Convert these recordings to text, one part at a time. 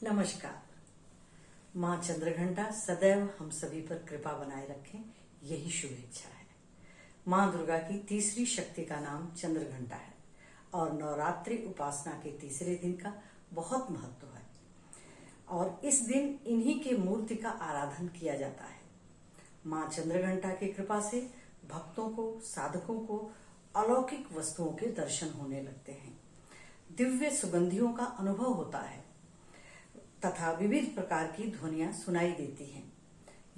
नमस्कार। माँ चंद्रघंटा सदैव हम सभी पर कृपा बनाए रखें, यही शुभेच्छा है। माँ दुर्गा की तीसरी शक्ति का नाम चंद्रघंटा है और नवरात्रि उपासना के तीसरे दिन का बहुत महत्व है और इस दिन इन्हीं के मूर्ति का आराधन किया जाता है। माँ चंद्रघंटा की कृपा से भक्तों को, साधकों को अलौकिक वस्तुओं के दर्शन होने लगते हैं, दिव्य सुगंधियों का अनुभव होता है तथा विविध प्रकार की ध्वनियां सुनाई देती हैं।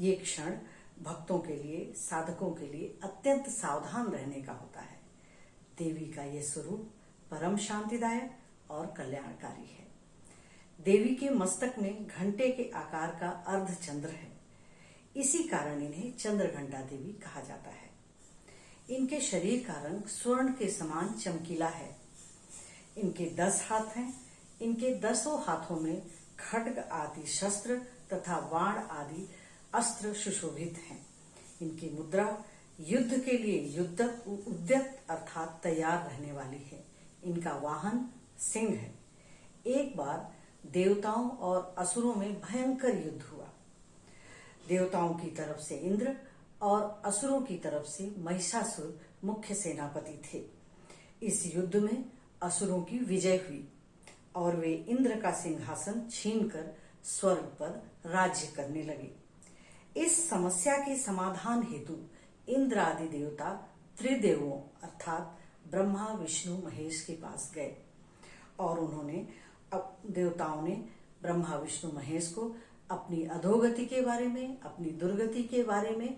ये क्षण भक्तों के लिए, साधकों के लिए अत्यंत सावधान रहने का होता है। देवी का ये स्वरूप परम शांतिदायक और कल्याणकारी है। देवी के मस्तक में घंटे के आकार का अर्धचंद्र है, इसी कारण इन्हें चंद्रघंटा देवी कहा जाता है। इनके शरीर का रंग स्वर्ण के समान चमकीला है। इनके 10 हाथ हैं। इनके 10 हाथों में खड्ग आदि शस्त्र तथा बाण आदि अस्त्र सुशोभित हैं। इनकी मुद्रा युद्ध के लिए उद्यत अर्थात तैयार रहने वाली है। इनका वाहन सिंह है। एक बार देवताओं और असुरों में भयंकर युद्ध हुआ। देवताओं की तरफ से इंद्र और असुरों की तरफ से महिषासुर मुख्य सेनापति थे। इस युद्ध में असुरों की विजय हुई और वे इंद्र का सिंहासन छीनकर स्वर्ग पर राज्य करने लगे। इस समस्या के समाधान हेतु इंद्र आदि देवता त्रिदेवों अर्थात ब्रह्मा, विष्णु, महेश के पास गए और देवताओं ने ब्रह्मा, विष्णु, महेश को अपनी अधोगति के बारे में, अपनी दुर्गति के बारे में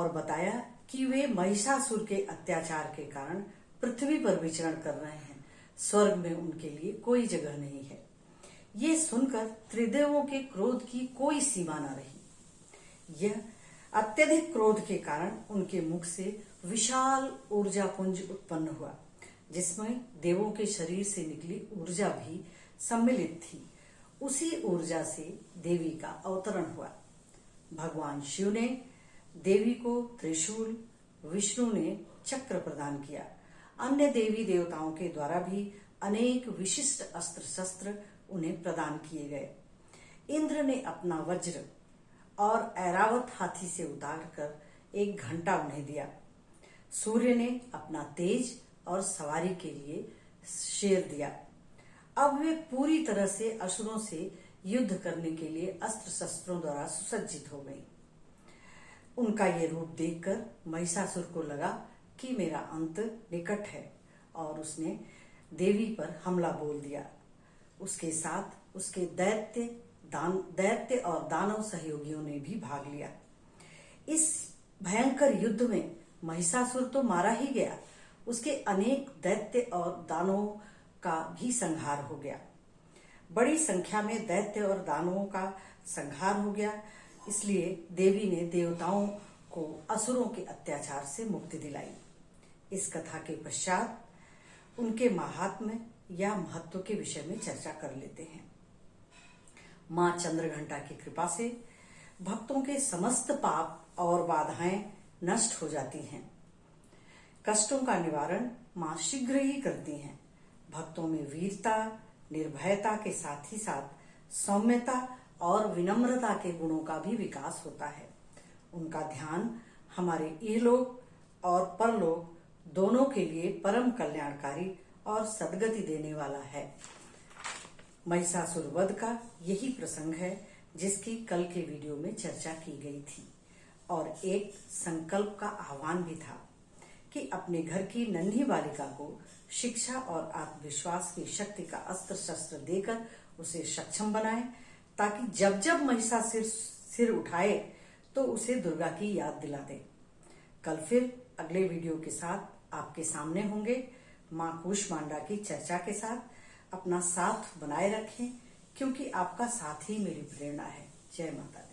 बताया कि वे महिषासुर के अत्याचार के कारण पृथ्वी पर विचरण कर रहे हैं। स्वर्ग में उनके लिए कोई जगह नहीं है। ये सुनकर त्रिदेवों के क्रोध की कोई सीमा न रही। यह अत्यधिक क्रोध के कारण उनके मुख से विशाल ऊर्जा पुंज उत्पन्न हुआ, जिसमें देवों के शरीर से निकली ऊर्जा भी सम्मिलित थी। उसी ऊर्जा से देवी का अवतरण हुआ। भगवान शिव ने देवी को त्रिशूल, विष्णु ने चक्र प्रदान किया। अन्य देवी देवताओं के द्वारा भी अनेक विशिष्ट अस्त्र शस्त्र उन्हें प्रदान किए गए। इंद्र ने अपना वज्र और ऐरावत हाथी से उतारकर एक घंटा उन्हें दिया। सूर्य ने अपना तेज और सवारी के लिए शेर दिया। अब वे पूरी तरह से असुरों से युद्ध करने के लिए अस्त्र शस्त्रों द्वारा सुसज्जित हो गई। उनका ये रूप देखकर महिषासुर को लगा कि मेरा अंत निकट है और उसने देवी पर हमला बोल दिया। उसके साथ उसके दैत्य और दानव सहयोगियों ने भी भाग लिया। इस भयंकर युद्ध में महिषासुर तो मारा ही गया, उसके अनेक दैत्य और दानवों का भी संहार हो गया। बड़ी संख्या में दैत्य और दानवों का संहार हो गया, इसलिए देवी ने देवताओं को असुरों के अत्याचार से मुक्ति दिलाई। इस कथा के पश्चात उनके महात्म्य या महत्व के विषय में चर्चा कर लेते हैं। माँ चंद्रघंटा की कृपा से भक्तों के समस्त पाप और बाधाएं नष्ट हो जाती हैं। कष्टों का निवारण माँ शीघ्र ही करती हैं। भक्तों में वीरता, निर्भयता के साथ ही साथ सौम्यता और विनम्रता के गुणों का भी विकास होता है। उनका ध्यान हमारे इहलोक और परलोक दोनों के लिए परम कल्याणकारी और सद्गति देने वाला है। महिषासुर वध का यही प्रसंग है जिसकी कल के वीडियो में चर्चा की गई थी और एक संकल्प का आह्वान भी था कि अपने घर की नन्ही बालिका को शिक्षा और आत्मविश्वास की शक्ति का अस्त्र शस्त्र देकर उसे सक्षम बनाएं, ताकि जब जब महिषासुर सिर उठाए तो उसे दुर्गा की याद दिला दे। कल फिर अगले वीडियो के साथ आपके सामने होंगे। माँ कूष्मांडा की चर्चा के साथ अपना साथ बनाए रखें, क्योंकि आपका साथ ही मेरी प्रेरणा है। जय माता।